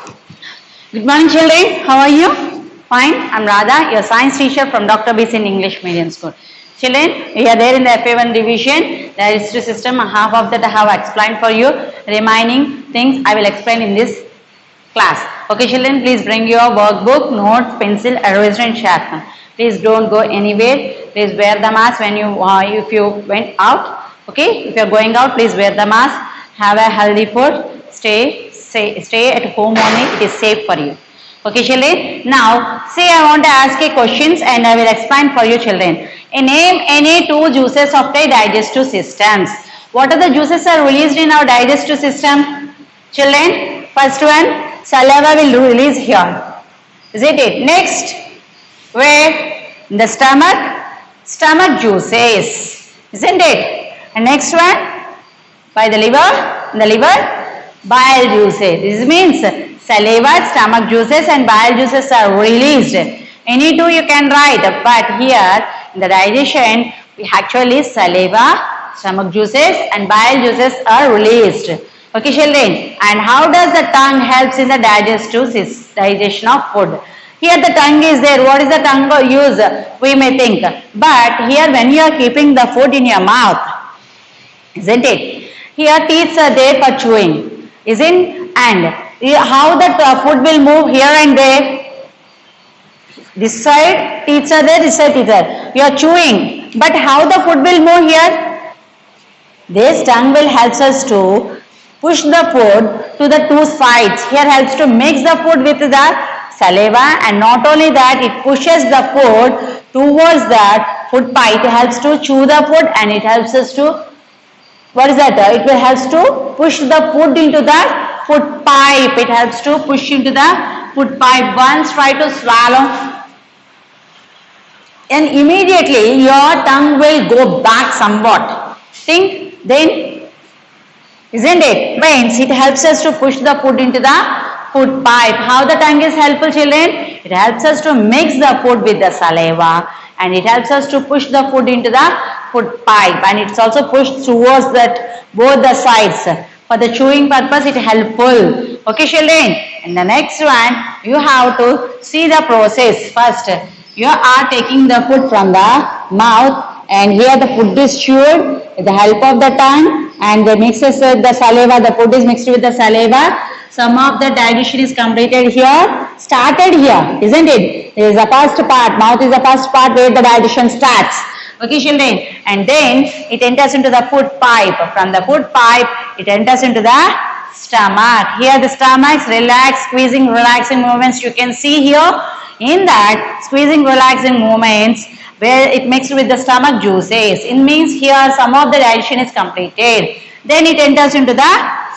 Good morning, children. How are you? Fine. I'm Radha, your science teacher from Dr. Beeson English Medium School. Children, we are there in the FA1 division. The history system, half of that I have explained for you. Remaining things I will explain in this class. Okay, children, please bring your workbook, notes, pencil, eraser and sharpener. Please don't go anywhere. Please wear the mask when you if you went out. Okay, if you are going out, please wear the mask. Have a healthy food. Stay at home only. It is safe for you. Okay, children. Now, say I want to ask you questions and I will explain for you, children. Name any two juices of the digestive systems. What are the juices are released in our digestive system? Children, first one, saliva will release here. Isn't it? Next, where? In the stomach juices. Isn't it? And next one, by the liver, bile juices. This means saliva, stomach juices and bile juices are released. Any two you can write, but here in the digestion, we actually saliva, stomach juices and bile juices are released. Okay, children. And how does the tongue helps in the digestion of food? Here the tongue is there. What is the tongue use? We may think. But here when you are keeping the food in your mouth, isn't it? Here teeth are there for chewing. Isn't? And how the food will move here and there? This side teeth are there, this side teeth are. You are chewing. But how the food will move here? This tongue will help us to push the food to the two sides. Here helps to mix the food with the saliva, and not only that, it pushes the food towards that food pipe. It helps to chew the food and it helps us to, what is that? It will helps to push the food into the food pipe. It helps to push into the food pipe. Once try to swallow and immediately your tongue will go back somewhat. Think then, isn't it? Means it helps us to push the food into the food pipe. How the tongue is helpful, children? It helps us to mix the food with the saliva and it helps us to push the food into the food pipe, and it's also pushed towards that both the sides. For the chewing purpose, it helpful. Okay, children. And the next one, you have to see the process. First, you are taking the food from the mouth, and here the food is chewed with the help of the tongue, and the mixes with the saliva. The food is mixed with the saliva. Some of the digestion is completed here, started here, isn't it? There is a first part. Mouth is the first part where the digestion starts. Okay, children. And then it enters into the food pipe. From the food pipe, it enters into the stomach. Here the stomach's relax, squeezing, relaxing movements you can see here. In that squeezing, relaxing movements, where it mixed with the stomach juices. It means here some of the digestion is completed. Then it enters into the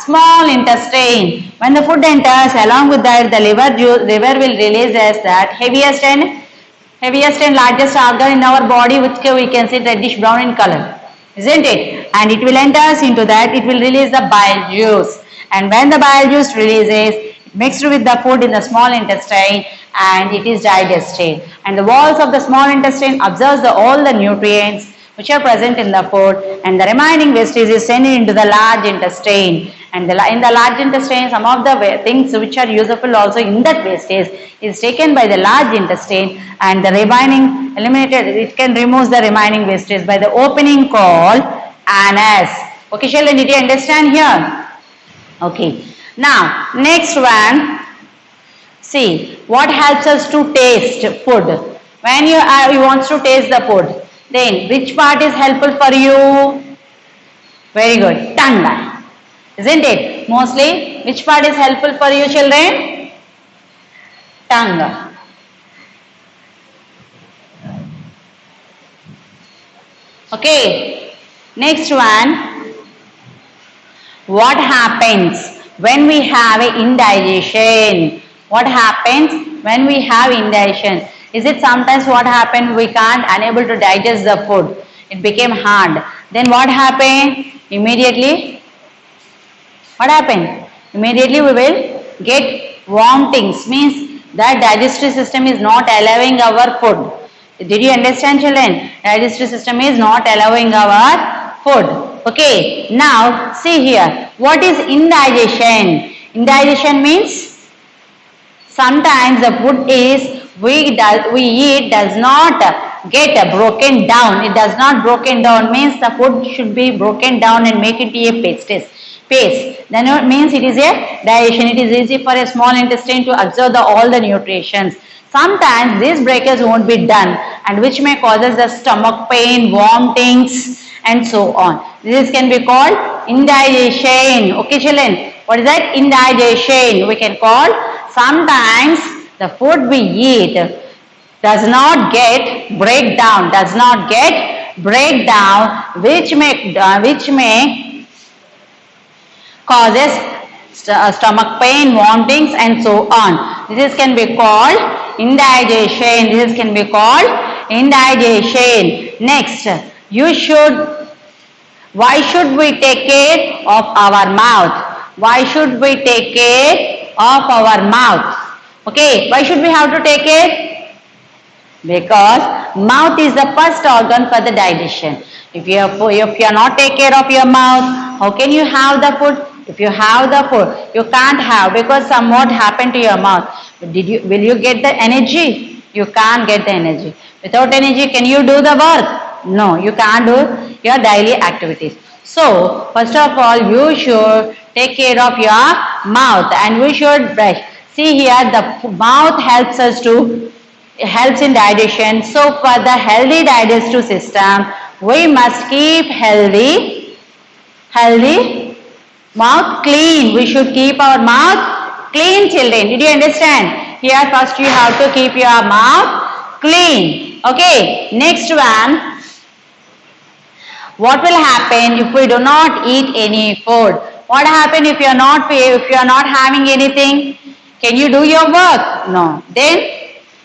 small intestine. When the food enters, along with that, the liver will release as that heaviest and largest organ in our body, which we can see reddish brown in color, isn't it? And it will enter into that. It will release the bile juice. And when the bile juice releases, it mixed with the food in the small intestine and it is digested. And the walls of the small intestine absorbs all the nutrients which are present in the food, and the remaining wastage is sent into the large intestine. And in the large intestine, some of the things which are useful also in that wastage is taken by the large intestine, and the remaining eliminated. It can remove the remaining wastage by the opening called anus. Okay, children, did you understand here? Okay. Now, next one. See, what helps us to taste food? When you want to taste the food, then which part is helpful for you? Very good. Tongue. Isn't it? Mostly, which part is helpful for you, children? Tongue. Okay. Next one. What happens when we have an indigestion? What happens when we have indigestion? Is it sometimes what happened? We can't unable to digest the food. It became hard. Then what happened? Immediately, what happened? Immediately we will get vomitings. Means that digestive system is not allowing our food. Did you understand, children? Digestive system is not allowing our food. Okay. Now see here. What is indigestion? Indigestion means Sometimes the food we eat does not get broken down. It does not broken down means the food should be broken down and make it a paste. Then it means it is a digestion. It is easy for a small intestine to absorb all the nutrients. Sometimes these breakage won't be done, and which may causes the stomach pain, vomitings, and so on. This can be called indigestion. Okay, children. What is that? Indigestion. We can call sometimes the food we eat does not get breakdown, which may causes stomach pain, vomitings, and so on. This can be called indigestion. Next, why should we take care of our mouth? Okay, why should we have to take care? Because mouth is the first organ for the digestion. If you are not take care of your mouth, how can you have the food? If you have the food, you can't have because somewhat happened to your mouth. Will you get the energy? You can't get the energy. Without energy, can you do the work? No, you can't do your daily activities. So, first of all, you should take care of your mouth and we should brush. See here, the mouth helps in digestion. So, for the healthy digestive system, we must keep healthy mouth clean. We should keep our mouth clean, children. Did you understand? Here first you have to keep your mouth clean. Okay. Next one. What will happen if we do not eat any food? What happens if you are not having anything? Can you do your work? No. Then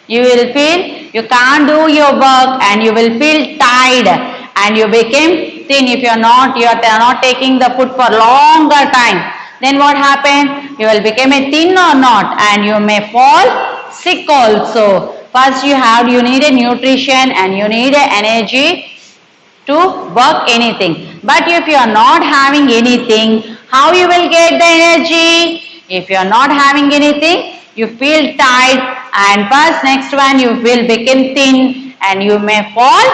you will feel you can't do your work and you will feel tired and you become thin if you are not taking the food for longer time. Then what happens? You will become a thin or not and you may fall sick also. First you need a nutrition and you need a energy to work anything. But if you are not having anything, how you will get the energy? If you are not having anything, you feel tired and first next one you will become thin and you may fall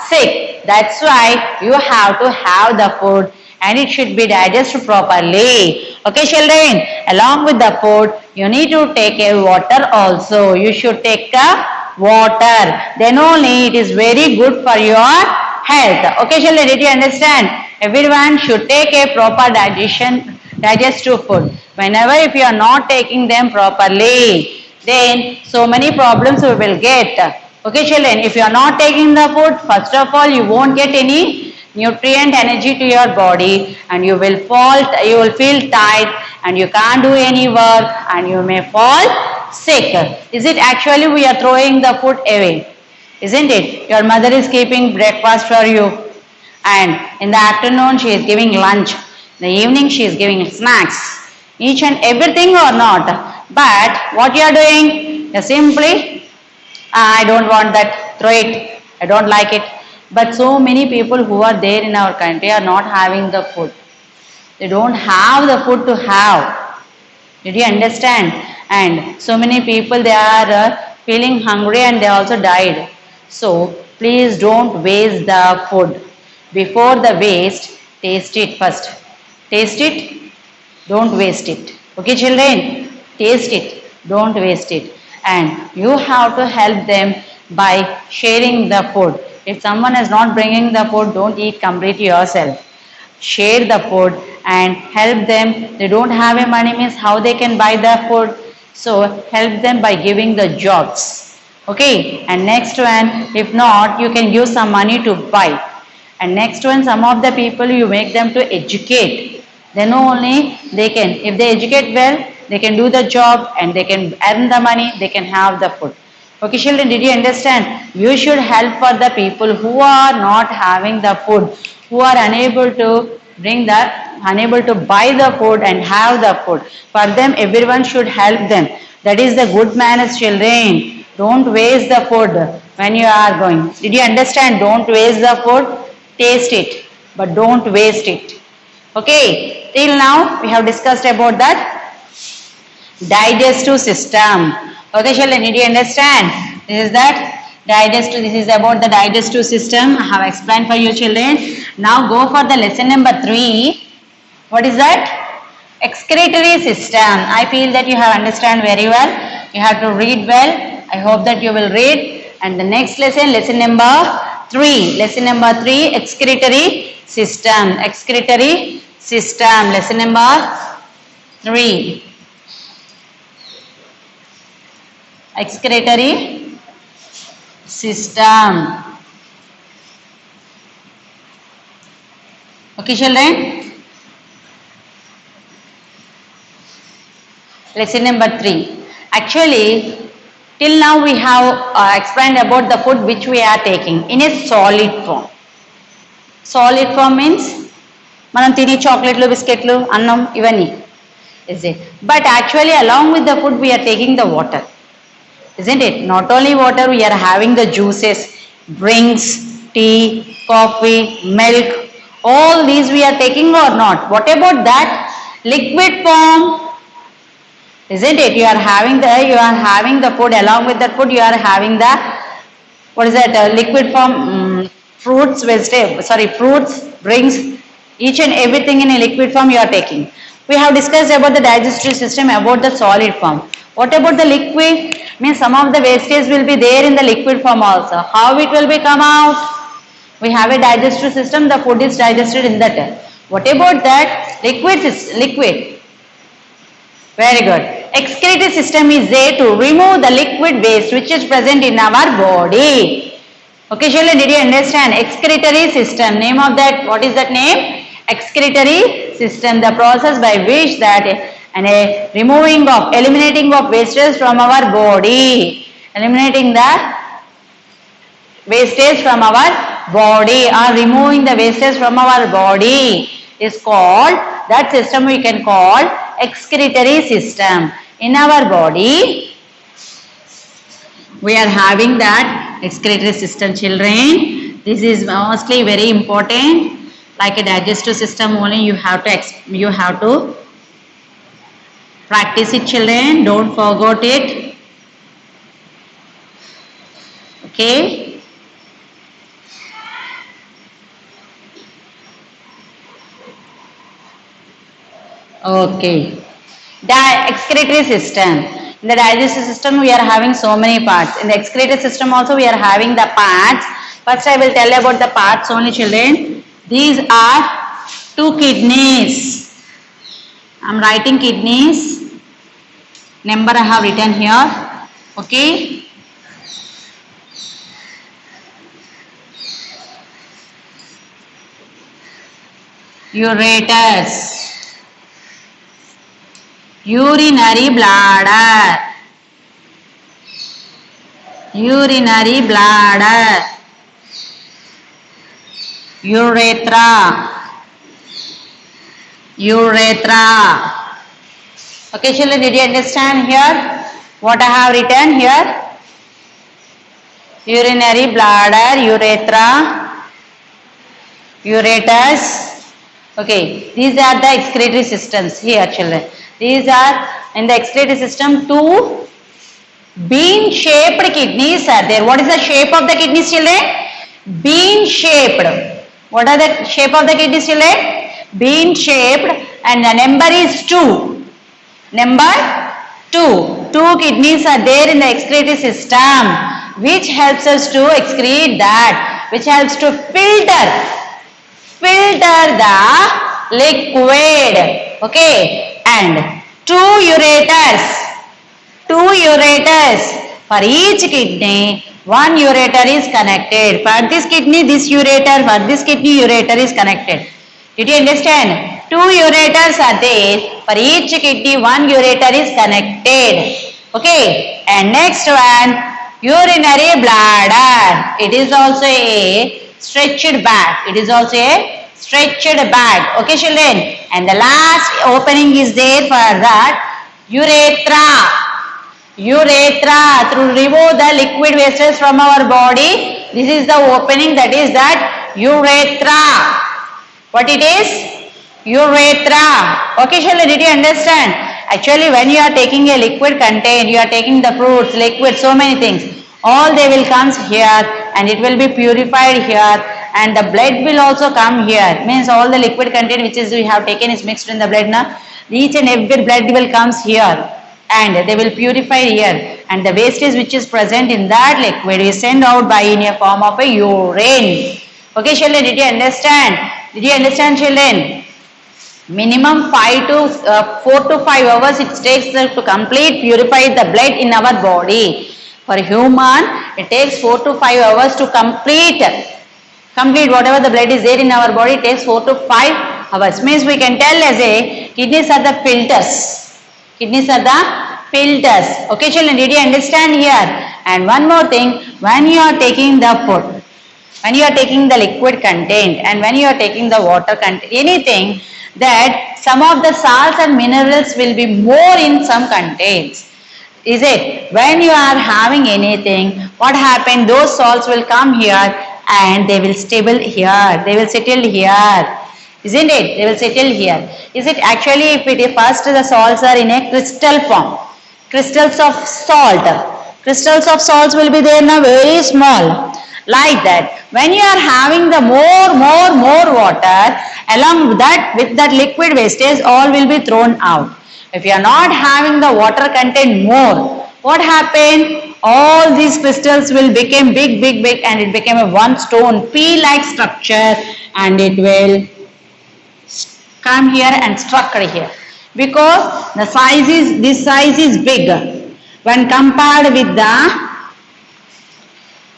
sick. That's why you have to have the food and it should be digested properly. Okay, children, along with the food, you need to take a water also. You should take the water. Then only it is very good for your health. Okay, children, did you understand? Everyone should take a proper digestive food. Whenever if you are not taking them properly, then so many problems we will get. Okay, children, if you are not taking the food, first of all, you won't get any nutrient energy to your body and you will feel tired and you can't do any work and you may fall sick. Is it actually we are throwing the food away? Isn't it? Your mother is keeping breakfast for you and in the afternoon she is giving lunch. In the evening she is giving snacks. Each and everything or not. But what you are doing? You simply, I don't want that, throw it. I don't like it. But so many people who are there in our country are not having the food. They don't have the food to have. Did you understand? And so many people, they are feeling hungry and they also died. So please don't waste the food. Before the waste, taste it first. Taste it, don't waste it. Okay, children? Taste it, don't waste it. And you have to help them by sharing the food. If someone is not bringing the food, don't eat completely yourself. Share the food and help them. They don't have a money, means how they can buy the food. So help them by giving the jobs. Okay. And next one, if not, you can give some money to buy. And next one, some of the people you make them to educate. Then only they can, if they educate well, they can do the job and they can earn the money, they can have the food. Okay, children, did you understand? You should help for the people who are not having the food, who are unable to buy the food and have the food. For them, everyone should help them. That is the good manners, children. Don't waste the food when you are going. Did you understand? Don't waste the food. Taste it, but don't waste it. Okay, till now we have discussed about that digestive system. Okay, children, did you understand? This is that digestive. This is about the digestive system. I have explained for you, children. Now go for the lesson number 3. What is that? Excretory system. I feel that you have understand very well. You have to read well. I hope that you will read. And the next lesson, lesson number 3. Lesson number 3, excretory system. Excretory system. Lesson number 3. Excretory system. Okay, children. Lesson number 3. Actually, till now we have explained about the food which we are taking in a solid form. Solid form means మనం తినే చాక్లెట్లు బిస్కెట్లు అన్నం ఇవన్నీ is it? But actually along with the food we are taking the water, isn't it? Not only water, we are having the juices, drinks, tea, coffee, milk, all these we are taking or not. What about that liquid form? Isn't it? You are having the food, along with that food you are having the, what is that, liquid form, fruits, fruits, drinks, each and everything in a liquid form you are taking. We have discussed about the digestive system, about the solid form. What about the liquid? Means some of the wastage will be there in the liquid form also. How it will be come out? We have a digestive system, the food is digested in that. What about that liquid? Very good. Excretory system is there to remove the liquid waste which is present in our body. Okay, children, did you understand? Excretory system. Name of that, what is that name? Excretory system. The process by which that and a eliminating of wastage from our body. Eliminating the wastage from our body or removing the wastage from our body is called, that system we can call excretory system. In our body we are having that excretory system, children. This is mostly very important. Like a digestive system only you have to practice it, children. Don't forget it. Okay. Okay. The excretory system. In the digestive system we are having so many parts. In the excretory system also we are having the parts. First I will tell about the parts only, children. These are 2 kidneys. I am writing kidneys. Number I have written here. Okay. Ureters. Urinary bladder. Urinary bladder. Urethra. Urethra. Okay, children, did you understand here what I have written here? Urinary bladder, urethra, ureters. Okay, these are the excretory systems here, children. These are in the excretory system 2 bean shaped kidneys are there. What is the shape of the kidneys, children? Bean shaped. What are the shape of the kidneys, children? Bean shaped, and the number is 2. Number 2. 2 kidneys are there in the excretory system, which helps us to excrete that, which helps to filter the liquid. Okay, and 2 ureters. For each kidney 1 ureter is connected. For this kidney this ureter, for this kidney ureter is connected. Did you understand? 2 ureters are there. For each kidney 1 ureter is connected. Okay, and next one, urinary bladder. It is also a stretched bag. Okay, children. And the last opening is there for that urethra. To remove the liquid wastes from our body. This is the opening, that is that urethra. What it is? Urethra. Okay, children, did you understand? Actually, when you are taking a liquid content, you are taking the fruits, liquid, so many things. All they will comes here and it will be purified here, and the blood will also come here. Means all the liquid content which is we have taken is mixed in the blood now. Each and every blood will comes here and they will purify here, and the wastage which is present in that liquid is sent out by in a form of a urine. Okay children, did you understand? Did you understand children? Minimum 4 to 5 hours it takes to complete purify the blood in our body. For human, it takes 4 to 5 hours to complete whatever the blood is there in our body. It takes 4 to 5 hours. Means we can tell as a kidneys are the filters. Kidneys are the filters. Okay children, did you understand here? And one more thing, when you are taking the food, when you are taking the liquid content and when you are taking the water content, anything, that some of the salts and minerals will be more in some contents. Is it? When you are having anything, what happened? Those salts will come here and they will stable here. They will settle here. Isn't it? They will settle here. Is it? Actually, if it is first the salts are in a crystal form. Crystals of salt. Crystals of salts will be there now very small. Like that. When you are having the more water, along with that liquid wastage, all will be thrown out. If you are not having the water content more, what happened? All these crystals will become big and it became a one stone pea-like structure and it will come here and structure here. Because this size is big when compared with the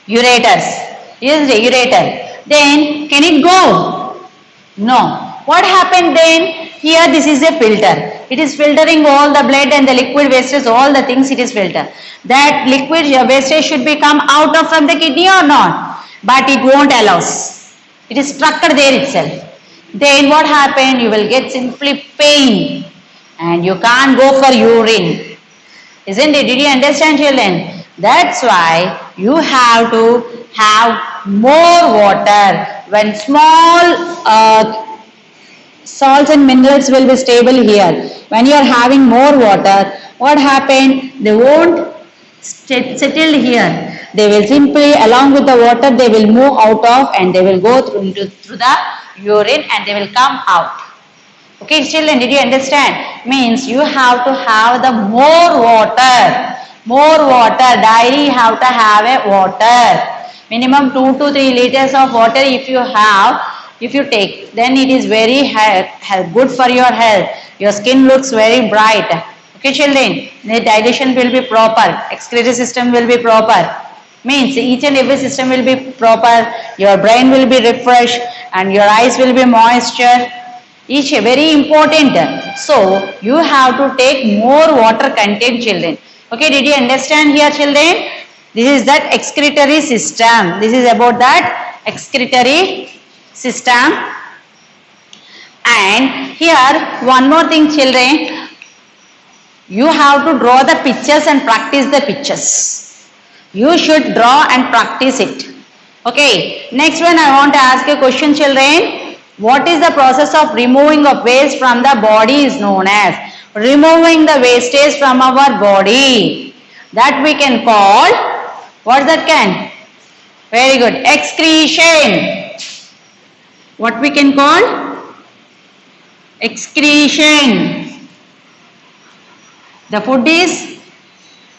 ureters. Yes, the ureter. Then can it go? No. What happened then? Here this is a filter. It is filtering all the blood and the liquid wastage, all the things it is filter. That liquid wastage should be come out of from the kidney or not? But it won't allow. It is structured there itself. Then what happened? You will get simply pain and you can't go for urine. Isn't it? Did you understand children? That's why you have to have more water. When small salts and minerals will be stable here. When you are having more water, what happened? They won't settle here. They will simply, along with the water, they will move out of and they will go through the urine and they will come out. Okay, children, did you understand? Means you have to have the more water. More water. Daily you have to have a water. Minimum 2 to 3 liters of water if you take, then it is very good for your health. Your skin looks very bright. Okay children, the digestion will be proper, excretory system will be proper. Means each and every system will be proper, your brain will be refreshed and your eyes will be moisture. Each very important. So you have to take more water content children. Okay, did you understand here children? This is that excretory system. This is about that excretory system. And here one more thing children, you have to draw the pictures and practice the pictures. You should draw and practice it. Okay, next one I want to ask a question children. What is the process of removing of waste from the body is known as? Removing the wastage from our body. That we can call, what that can? Very good, excretion. What we can call? Excretion. The food is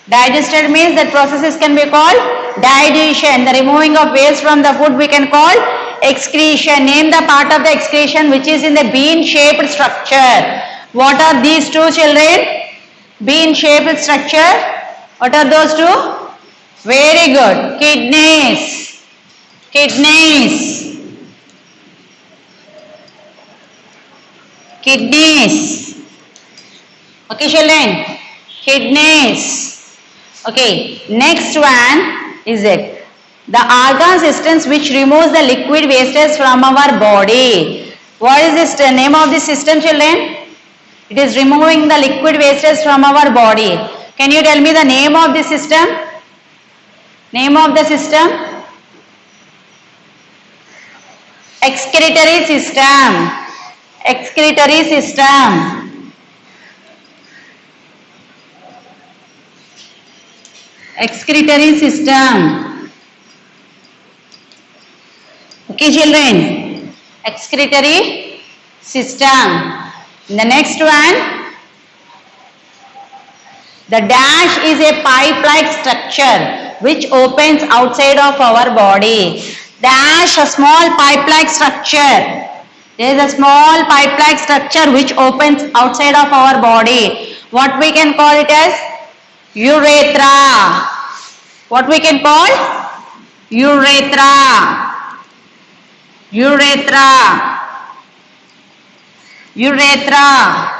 digested means that processes can be called digestion. The removing of waste from the food we can call excretion. Name the part of the excretion which is in the bean-shaped structure. What are these two children? Bean-shaped structure. What are those two? Very good. Kidneys. Kidneys. Kidneys. Okay children. Kidneys. Okay. Next one is it. The organ systems which removes the liquid wastes from our body. What is this the name of this system children? It is removing the liquid wastes from our body. Can you tell me the name of this system? Name of the system? Excretory system. Excretory system. excretory system. Okay children, excretory system. The next one, the dash is a pipe-like structure which opens outside of our body. Dash, a small pipe-like structure. There is a small pipe-like structure which opens outside of our body. What we can call it as? Urethra. What we can call? Urethra. Urethra. Urethra.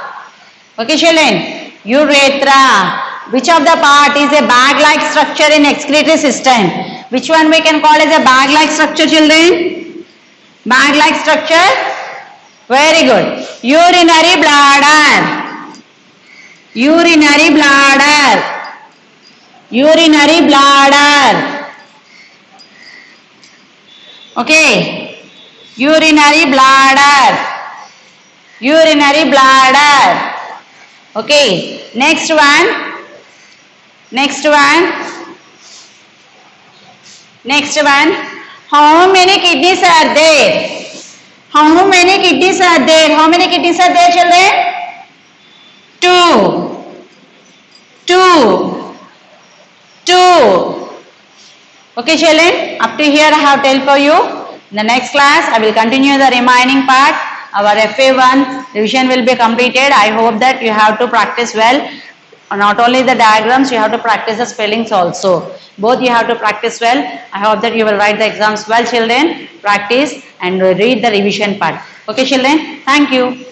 Okay children, urethra. Which of the part is a bag-like structure in excretory system? Which one we can call as a bag-like structure children? Bag-like structure? Very good. Urinary bladder. Urinary bladder. Urinary bladder. Okay. Urinary bladder. Urinary bladder. Okay. Next one. Next one. Next one. How many kidneys are there? How many kidneys are there? How many kidneys are there children? 2. 2. Okay children, up to here I have told for you. In the next class I will continue the remaining part. Our FA1 revision will be completed. I hope that you have to practice well. Not only the diagrams, you have to practice the spellings also. Both you have to practice well. I hope that you will write the exams well children. Practice and read the revision part. Okay children, thank you.